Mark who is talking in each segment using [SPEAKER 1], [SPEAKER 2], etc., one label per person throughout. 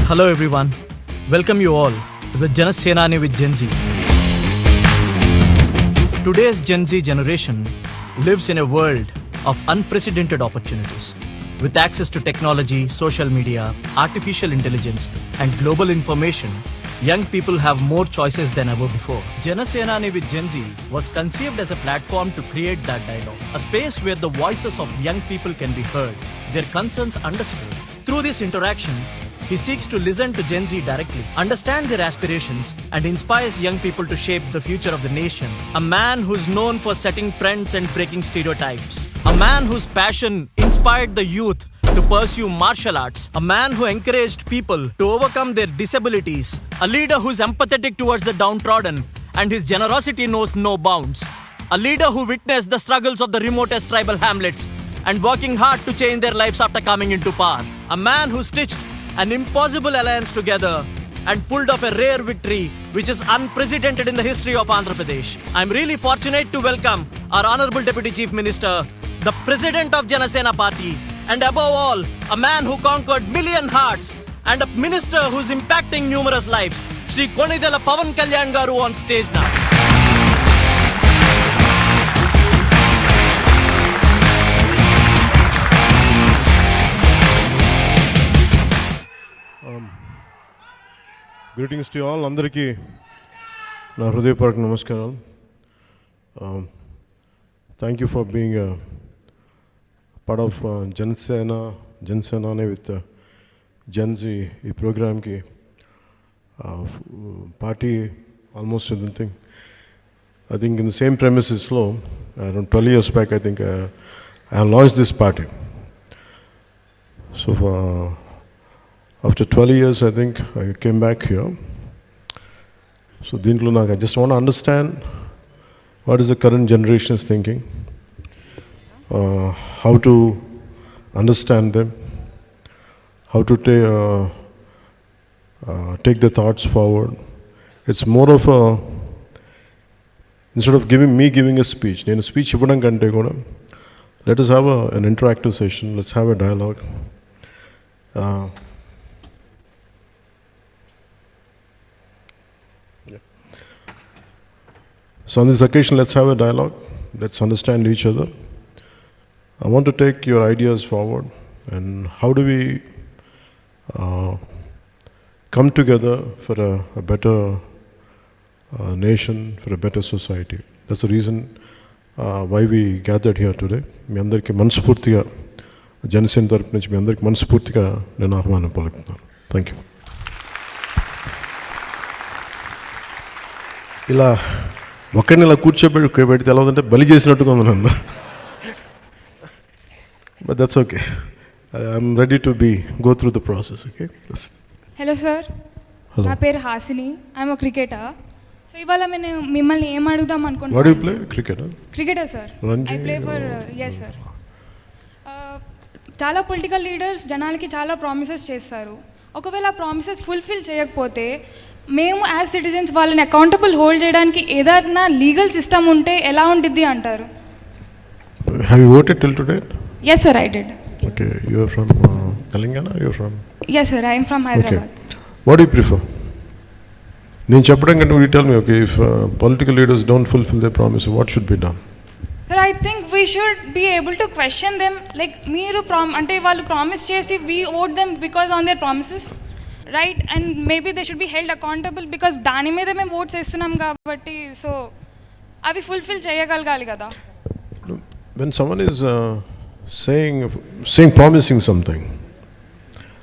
[SPEAKER 1] Hello everyone, welcome you all to the Janasenani with Gen Z. Today's Gen Z generation lives in a world of unprecedented opportunities. With access to technology, social media, artificial intelligence and global information, young people have more choices than ever before. Janasenani with Gen Z was conceived as a platform to create that dialogue, a space where the voices of young people can be heard, their concerns understood. Through this interaction, he seeks to listen to Gen Z directly, understand their aspirations, and inspires young people to shape the future of the nation. A man who's known for setting trends and breaking stereotypes. A man whose passion inspired the youth to pursue martial arts. A man who encouraged people to overcome their disabilities. A leader who's empathetic towards the downtrodden, and his generosity knows no bounds. A leader who witnessed the struggles of the remotest tribal hamlets and working hard to change their lives after coming into power. A man who stitched an impossible alliance together and pulled off a rare victory which is unprecedented in the history of Andhra Pradesh. I'm really fortunate to welcome our Honorable Deputy Chief Minister, the President of Janasena Party, and above all, a man who conquered million hearts and a minister who's impacting numerous lives, Shri Konidela Pavan Kalyan Garu on stage now.
[SPEAKER 2] Greetings to you all. Andariki na hrudayapurvaka namaskaram. Thank you for being a part of Janasenani with Gen Z. This program ki party almost anything. I think in the same premises, around 12 years back, I think I launched this party. So after 12 years, I think I came back here. So I just want to understand what is the current generation's thinking, how to understand them, how to take the thoughts forward. It's more of a, instead of giving a speech, let us have an interactive session, let's have a dialogue. So on this occasion, let's have a dialogue. Let's understand each other. I want to take your ideas forward and how do we come together for a better nation, for a better society. That's the reason why we gathered here today. మీ అందరికీ మనస్ఫూర్తిగా జనసేన తరపు నుంచి మీ అందరికీ మనస్ఫూర్తిగా నేను ఆహ్వానం పలుకుతున్నాను. Thank you. ఇలా ఒకరిని ఇలా కూర్చోబెడితే ఎలా ఉందంటే బలి చేసినట్టుగా ఉంది నన్ను. But that's okay. I'm ready to go through the process. Okay.
[SPEAKER 3] Hello sir, నా పేరు Hasini. I'm a cricketer. So ఇవాళ నేను మిమ్మల్ని ఏం అడుగుదాం అనుకుంటున్నాను.
[SPEAKER 2] What you play? Cricketer
[SPEAKER 3] sir. I play for yes sir. చాలా పొలిటికల్ లీడర్స్ జనాలకి చాలా ప్రామిసెస్ చేస్తారు. ఒకవేళ ప్రామిసెస్ ఫుల్ఫిల్ చేయకపోతే మేము యాజ్ సిటిజన్స్ వాళ్ళని అకౌంటబుల్ హోల్డ్ చేయడానికి ఏదైనా లీగల్ సిస్టమ్ ఉంటే ఎలా ఉంటుంది అంటారు?
[SPEAKER 2] Have you voted till today?
[SPEAKER 3] Yes sir, I did.
[SPEAKER 2] Okay, you are from Telangana? You are from?
[SPEAKER 3] Yes sir, I am from Hyderabad.
[SPEAKER 2] Okay. What do you prefer? నేను చెప్పడం కంటే you tell me, okay, if political leaders don't fulfill their promise, what should be done?
[SPEAKER 3] Sir, I think we should be able to question them. Like మీరు అంటే వాళ్ళు promise చేసి we owed them because on their promises. Right, and maybe they should be held accountable because దాని మీద మేము oats వేస్తున్నాం కాబట్టి so అవి ఫుల్ఫిల్ చేయగలగాలి కదా.
[SPEAKER 2] When someone is saying promising something,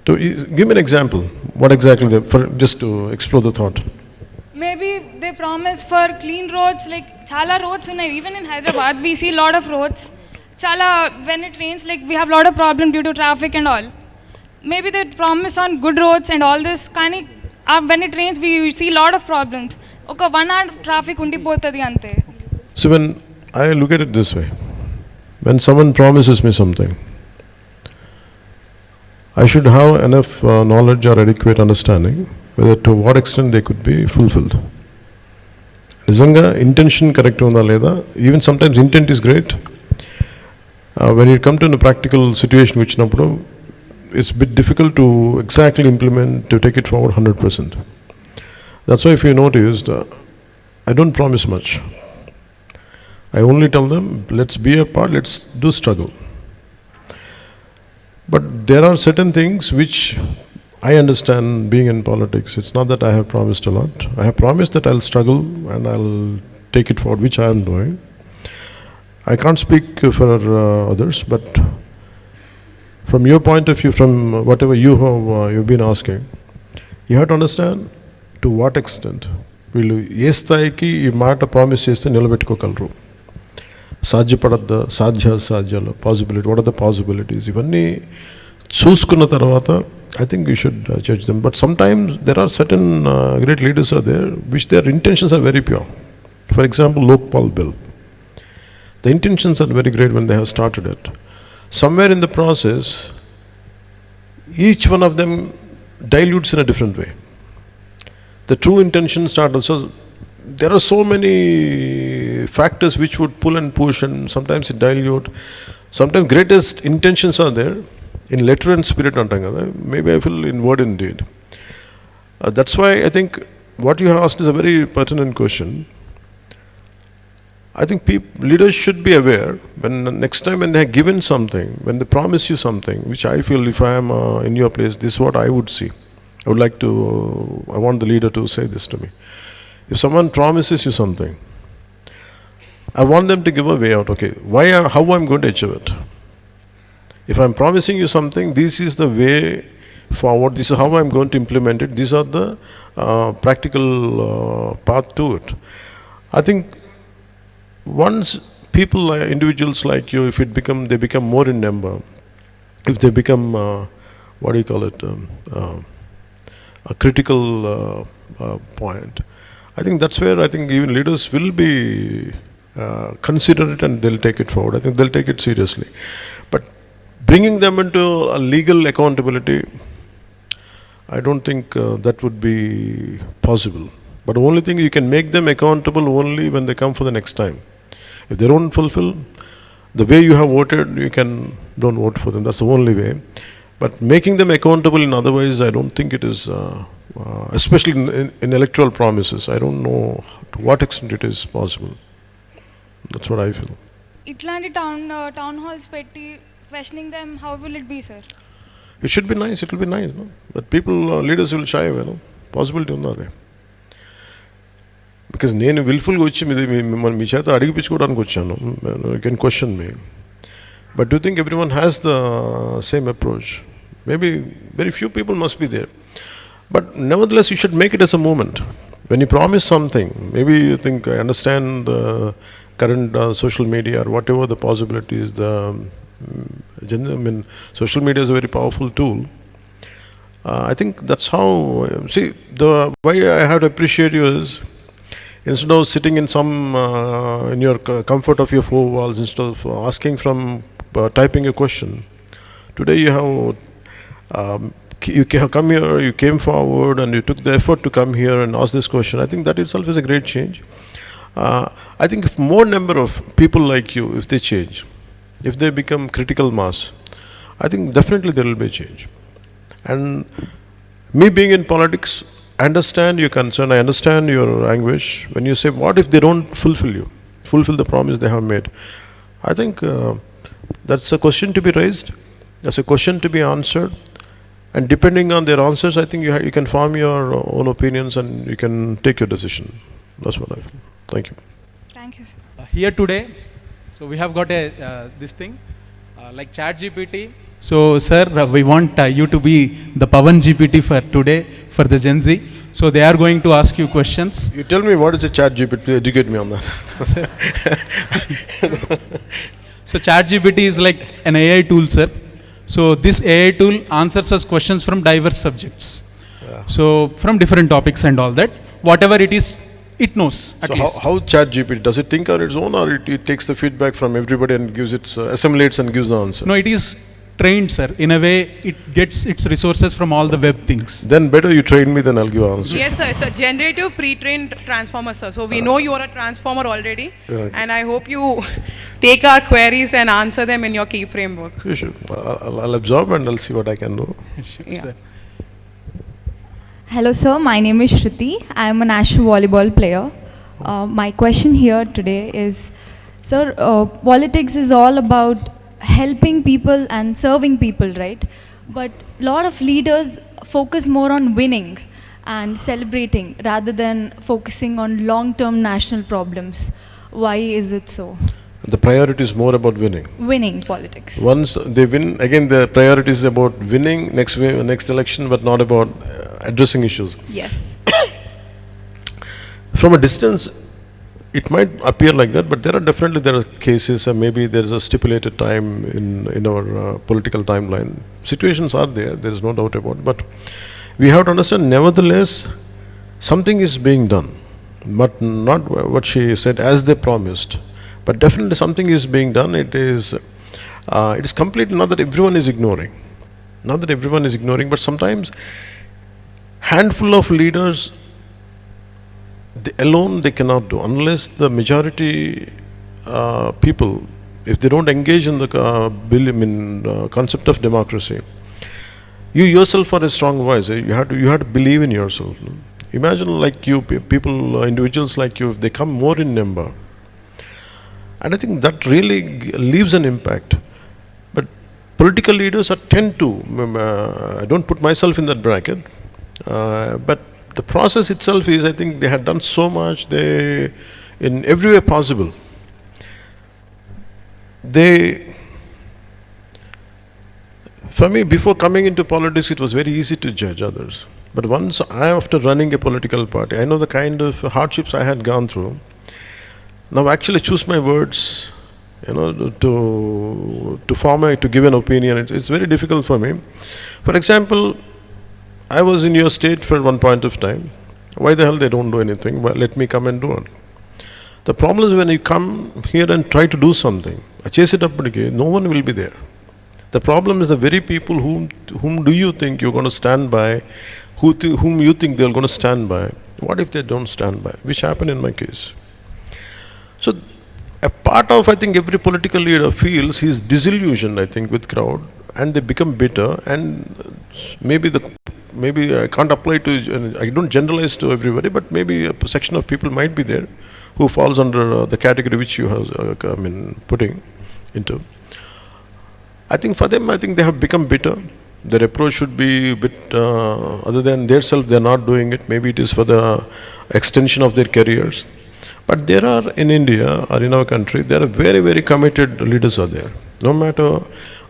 [SPEAKER 2] to give me an example. What exactly just to explore the thought.
[SPEAKER 3] Maybe they promise for clean roads, like chala roads ఉన్నాయి. Even in Hyderabad we see lot of roads. Chala when it rains, like we have lot of problem due to traffic and all. Maybe they promise on good roads and all this. Kani when it rains we see lot of problems. Oka 1 hour traffic undipotadi ante.
[SPEAKER 2] So when I look at it this way, when someone promises me something, I should have enough knowledge or adequate understanding whether to what extent they could be fulfilled. నిజంగా intention correct ఉందా లేదా? Even sometimes intent is great. When you come to a practical situation, it's a bit difficult to exactly implement, to take it forward 100%. That's why if you noticed, I don't promise much. I only tell them, let's be a part, let's do struggle. But there are certain things which I understand being in politics. It's not that I have promised a lot. I have promised that I'll struggle and I'll take it forward, which I am doing. I can't speak for others, but from your point of view, from whatever you've been asking, you have to understand to what extent వీళ్ళు ఏ స్థాయికి ఈ మాట promise చేస్తే నిలబెట్టుకోగలరు, సాధ్యపడద్దా, సాధ్యాలు, possibility, what are the possibilities, ఇవన్నీ చూసుకున్న తర్వాత I think we should judge them. But sometimes there are certain great leaders are there which their intentions are very pure. For example, Lokpal Bill. The intentions are very great when they have started it. Somewhere in the process, each one of them dilutes in a different way. The true intention started. So there are so many factors which would pull and push, and sometimes it dilute. Sometimes greatest intentions are there in letter and spirit. Maybe I feel in word and deed. That's why I think what you have asked is a very pertinent question. I think leaders should be aware when next time when they have given something, when they promise you something, which I feel if I am in your place, this is what I would see. I would like to, I want the leader to say this to me. If someone promises you something, I want them to give a way out. Okay, how I'm going to achieve it? If I'm promising you something, this is the way forward, this is how I'm going to implement it, these are the practical path to it. I think once people, individuals like you, if they become more in number, if they become, what do you call it, a critical point, I think that's where I think even leaders will be consider it and they'll take it forward. I think they'll take it seriously. But bringing them into a legal accountability, I don't think that would be possible. But the only thing, you can make them accountable only when they come for the next time. If they don't fulfill the way you have voted, don't vote for them. That's the only way. But making them accountable in other ways, I don't think it is, especially in electoral promises. I don't know to what extent it is possible. That's what I feel.
[SPEAKER 3] ఇట్లాంటి town halls పెట్టి questioning them, how will it be, sir?
[SPEAKER 2] It should be nice, it will be nice, no? But people, leaders will shy away, no? Possibility unnadi. Because నేను విల్ఫుల్గా వచ్చి మిమ్మల్ని మీ చేత అడిగిపించుకోవడానికి వచ్చాను. You can question me. But do you think everyone has the same approach? Maybe very few people must be there. But nevertheless, you should make it as a movement. When you promise something, maybe you think, I understand the current social media or whatever the possibilities, social media is a very powerful tool. I think that's how, see, the way I have to appreciate you is, instead of sitting in in your comfort of your four walls, instead of asking typing a question, today you have come here, you came forward and you took the effort to come here and ask this question. I think that itself is a great change. I think if more number of people like you, if they change, if they become critical mass, I think definitely there will be a change. And me being in politics, I understand your concern, I understand your anguish when you say, what if they don't fulfill the promise they have made? I think that's a question to be raised, that's a question to be answered, and depending on their answers, I think you can form your own opinions and you can take your decision. That's what I feel. Thank you.
[SPEAKER 3] Thank you, sir.
[SPEAKER 4] Here today, so we have got this thing like ChatGPT. So sir, we want you to be the Pawan GPT for today for the Gen Z. So they are going to ask you questions.
[SPEAKER 2] You tell me what is a ChatGPT, educate me on that.
[SPEAKER 4] So ChatGPT is like an AI tool, sir. So this AI tool answers us questions from diverse subjects. Yeah. So from different topics and all that, whatever it is, it knows at least.
[SPEAKER 2] How ChatGPT, does it think on its own, or it takes the feedback from everybody and gives it, assimilates and gives the answer?
[SPEAKER 4] No, it is trained, sir. In a way, it gets its resources from all the web things.
[SPEAKER 2] Then better you train me, then I'll give an answer.
[SPEAKER 5] Yes, sir. It's a generative pre-trained transformer, sir. So we know you are a transformer already,
[SPEAKER 2] right.
[SPEAKER 5] and I hope you take our queries and answer them in your key framework.
[SPEAKER 2] Sure. I'll absorb and I'll see what I can do.
[SPEAKER 5] Yeah.
[SPEAKER 4] Sir.
[SPEAKER 6] Hello, sir. My name is Shruti. I am a national volleyball player. My question here today is, sir, politics is all about helping people and serving people, right? But a lot of leaders focus more on winning and celebrating rather than focusing on long-term national problems. Why is it so?
[SPEAKER 2] The priority is more about winning.
[SPEAKER 6] Winning politics.
[SPEAKER 2] Once they win, again the priority is about winning next election, but not about addressing issues.
[SPEAKER 6] Yes.
[SPEAKER 2] From a distance, it might appear like that, but there are cases, and maybe there is a stipulated time in our political timeline. Situations are there. There is no doubt about it. But we have to understand, nevertheless, something is being done, but not what she said as they promised. But definitely something is being done. It is completely not that everyone is ignoring. Not that everyone is ignoring, but sometimes handful of leaders alone they cannot do, unless the majority people, if they don't engage in the concept of democracy. You yourself are a strong voice. You have to believe in yourself. Imagine like you people, individuals like you, if they come more in number. And I think that really leaves an impact. But political leaders tend to, I don't put myself in that bracket, but the process itself is, I think they had done so much, in every way possible. For me, before coming into politics, it was very easy to judge others. But once after running a political party, I know the kind of hardships I had gone through. Now actually choose my words, to give an opinion, it's very difficult for me. For example, I was in your state for one point of time. Why the hell they don't do anything? Well, let me come and do it. The problem is when you come here and try to do something, chase it up again, no one will be there. The problem is the very people whom do you think you're going to stand by, whom you think they're going to stand by. What if they don't stand by? Which happened in my case. So a part of, I think, every political leader feels he's disillusioned, I think, with crowd, and they become bitter, and maybe I can't apply to, I don't generalize to everybody, but maybe a section of people might be there who falls under the category which you have putting into. I think for them, I think they have become bitter. Their approach should be a bit, other than their self, they're not doing it. Maybe it is for the extension of their careers. But there are, in India or in our country, there are very, very committed leaders are there. No matter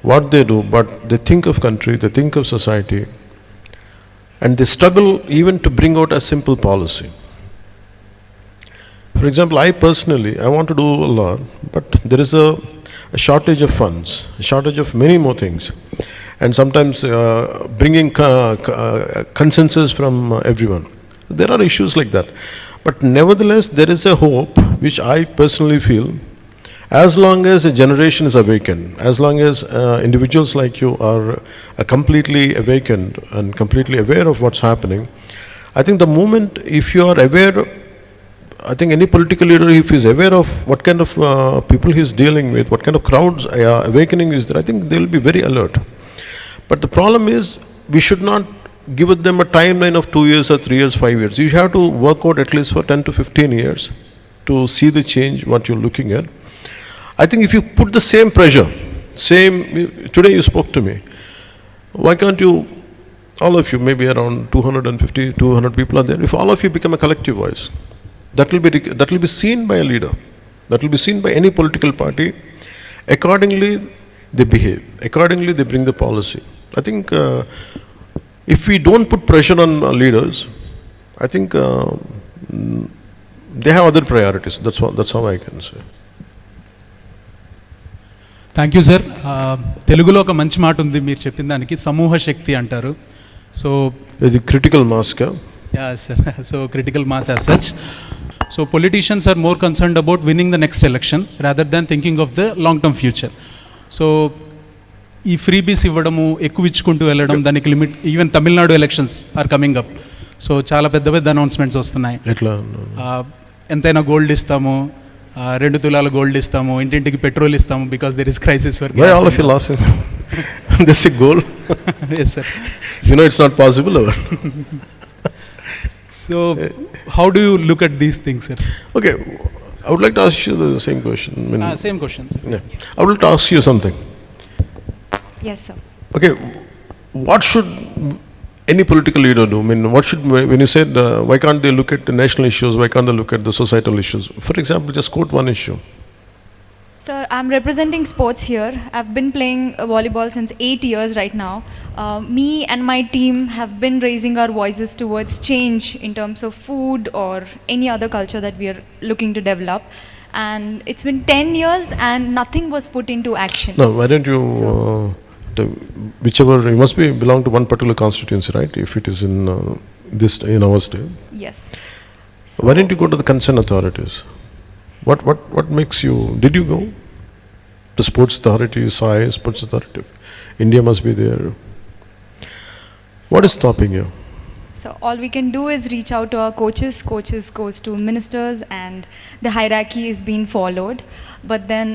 [SPEAKER 2] what they do, but they think of country, they think of society, and they struggle even to bring out a simple policy. For example, I personally, I want to do a lot, but there is a shortage of funds, a shortage of many more things, and sometimes bringing consensus from everyone. There are issues like that. But nevertheless, there is a hope, which I personally feel, as long as a generation is awakened, as long as individuals like you are completely awakened and completely aware of what's happening. I think the moment, if you are aware, I think any political leader, if he is aware of what kind of people he is dealing with, what kind of crowds awakening is there, I think they will be very alert. But the problem is, we should not give them a timeline of 2 years or 3 years, 5 years. You have to work out at least for 10 to 15 years to see the change, what you're looking at. I think if you put the same pressure, today you spoke to me, why can't you, all of you, maybe around 250, 200 people are there, if all of you become a collective voice, that will be seen by a leader, that will be seen by any political party. Accordingly, they behave, accordingly they bring the policy. I think if we don't put pressure on leaders, I think they have other priorities. That's how I can say.
[SPEAKER 4] Thank you sir. తెలుగులో ఒక మంచి మాట ఉంది మీరు చెప్పిన దానికి, సమూహ శక్తి అంటారు. సో
[SPEAKER 2] ఇది క్రిటికల్ మాస్ కా?
[SPEAKER 4] Ya sir. So critical mass as such. So politicians are more concerned about winning the next election rather than thinking of the long term future. So ఈ ఫ్రీబీస్ ఇవ్వడము, ఎక్కువ ఇచ్చుకుంటూ వెళ్ళడం, దానికి limit, even Tamil Nadu elections are coming up. So చాలా పెద్ద పెద్ద announcements వస్తున్నాయి.
[SPEAKER 2] ఎట్లా?
[SPEAKER 4] ఎంతైనా గోల్డ్ ఇస్తాము, రెండు తులాల గోల్డ్ ఇస్తాము, ఇంటింటికి పెట్రోల్ ఇస్తాము, because there is crisis for
[SPEAKER 2] Why all of you laughing? This is a goal.
[SPEAKER 4] Yes, sir.
[SPEAKER 2] You know it's not possible. Or?
[SPEAKER 4] So, how do you look at these things, sir?
[SPEAKER 2] Okay, I would like to ask you the same question. I mean,
[SPEAKER 4] Same question, sir.
[SPEAKER 2] yeah. I would like to ask you something.
[SPEAKER 6] Yes, sir.
[SPEAKER 2] Okay, what should any political leader do? I mean, what should, when you said, why can't they look at the national issues, why can't they look at the societal issues? For example, just quote one issue.
[SPEAKER 6] Sir, I'm representing sports here. I've been playing volleyball since 8 years right now. Me and my team have been raising our voices towards change in terms of food or any other culture that we are looking to develop. And it's been 10 years and nothing was put into action.
[SPEAKER 2] No, why don't you, whichever, you must be belong to one particular constituency, right? If it is in in our state.
[SPEAKER 6] Yes.
[SPEAKER 2] Why didn't you go to the concerned authorities? What makes you, did you go? The sports authority, SAI, sports authority, India must be there. What is stopping you?
[SPEAKER 6] So all we can do is reach out to our coaches. Coaches goes to ministers and the hierarchy is being followed. But then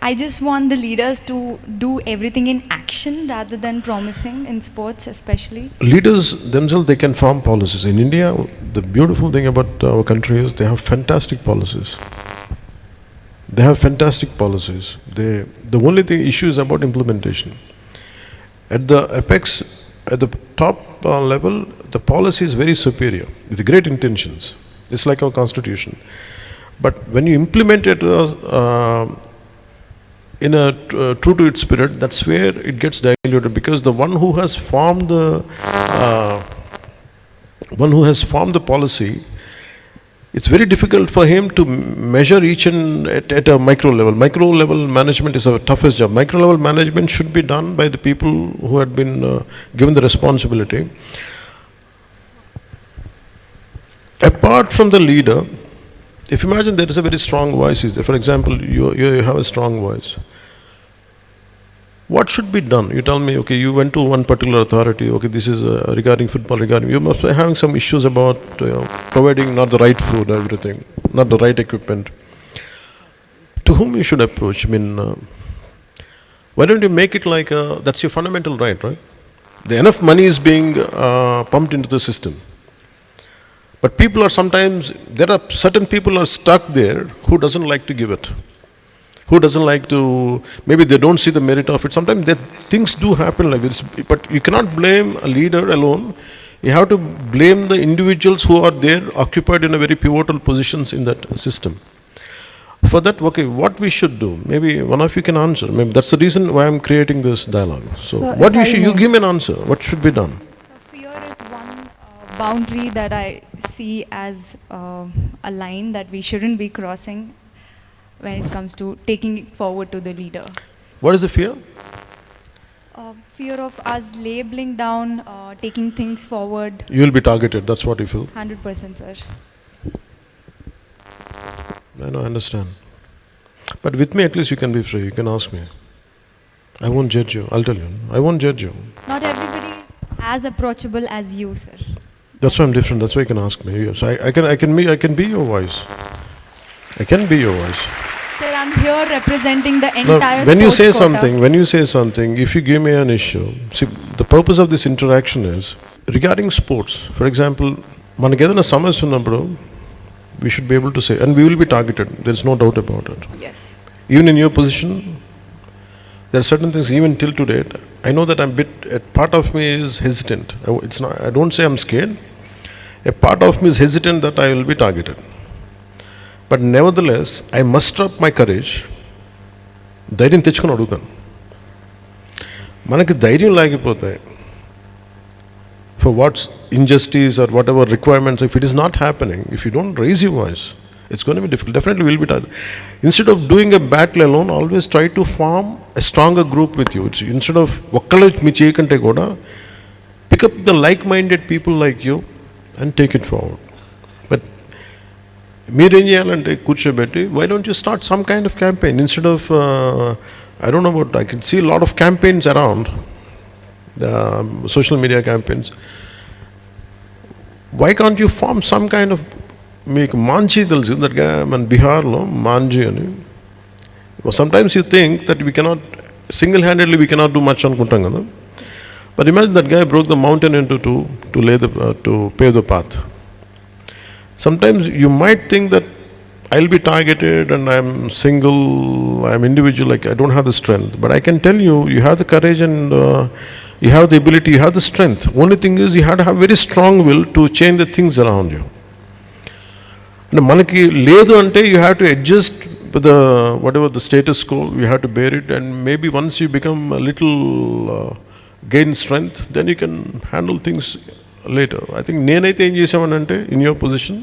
[SPEAKER 6] I just want the leaders to do everything in action rather than promising in sports especially.
[SPEAKER 2] Leaders themselves, they can form policies. In India, the beautiful thing about our country is they have fantastic policies. They have fantastic policies. The only thing issue is about implementation. At the apex, at the top level, the policy is very superior with great intentions. It's like our constitution. But when you implement it in a true to its spirit, that's where it gets diluted, because the one who has formed the policy, it's very difficult for him to measure each and at a micro level. Micro level management is our toughest job. Micro level management should be done by the people who had been given the responsibility. Apart from the leader, if you imagine there is a very strong voice, for example, you have a strong voice. What should be done? You tell me, okay, you went to one particular authority, okay, this is regarding football, you must be having some issues about providing not the right food, everything, not the right equipment. To whom you should approach? I mean, why don't you make it like, that's your fundamental right? Enough money is being pumped into the system. But people are sometimes, there are certain people are stuck there who doesn't like to give it. Who doesn't like to, maybe they don't see the merit of it. Sometimes things do happen like this, but you cannot blame a leader alone. You have to blame the individuals who are there occupied in a very pivotal positions in that system. For that, okay, what we should do, maybe one of you can answer. Maybe that's the reason why I'm creating this dialogue. So what you give me an answer, what should be done?
[SPEAKER 6] So fear is one boundary that I see as a line that we shouldn't be crossing when it comes to taking it forward to the leader.
[SPEAKER 2] What is the fear?
[SPEAKER 6] Fear of us labeling down, taking things forward.
[SPEAKER 2] You will be targeted, that's what you feel?
[SPEAKER 6] 100%, sir.
[SPEAKER 2] I know, I understand. But with me at least you can be free, you can ask me. I won't judge you, I'll tell you. I won't judge you.
[SPEAKER 6] Not everybody as approachable as you, sir.
[SPEAKER 2] That's why I'm different, that's why you can ask me. So I can be your voice. I can be your voice.
[SPEAKER 6] Sir, I'm here representing the
[SPEAKER 2] Now,
[SPEAKER 6] entire
[SPEAKER 2] when you
[SPEAKER 6] sports
[SPEAKER 2] say
[SPEAKER 6] quota.
[SPEAKER 2] something, if you give me an issue, see, the purpose of this interaction is regarding sports. For example, మనకి ఏదైనా సమస్య ఉన్నప్పుడు we should be able to say, and we will be targeted, there is no doubt about it.
[SPEAKER 6] Yes.
[SPEAKER 2] Even in your position, there are certain things, even till today, I know that a part of me is hesitant. I don't say I'm scared. A part of me is hesitant that I will be targeted. But nevertheless, I muster up my courage. ధైర్యం తెచ్చుకొని అడుగుతాను. మనకి ధైర్యం లేకపోతే for what's injustice or whatever requirements, if it is not happening, if you don't raise your voice, it's going to be difficult. Definitely will be tired. Instead of doing a battle alone, always try to form a stronger group with you. Instead of ఒక్కళ్ళే మీ చేయకంటే కూడా pick up the like-minded people like you and take it forward. But మీరేం చేయాలంటే కూర్చోబెట్టి, why don't you start some kind of campaign instead of I don't know what, I can see a lot of campaigns around, the social media campaigns. Why can't you form some kind of మీకు మాంజీ తెలుసు that గా మన బీహార్లో మాంజీ అని sometimes you think that we cannot single handedly we cannot do much అనుకుంటాం కదా. But imagine that గా broke the mountain into to lay the to pave the path. Sometimes you might think that I'll be targeted and I'm single, I'm individual, like I don't have the strength. But I can tell you, you have the courage and you have the ability, you have the strength. Only thing is you have to have very strong will to change the things around you. And manaki ledu ante you have to adjust with the whatever the status quo, you have to bear it, and maybe once you become a little gain strength, then you can handle things later. I think నేనైతే ఏం చేసామనంటే in your position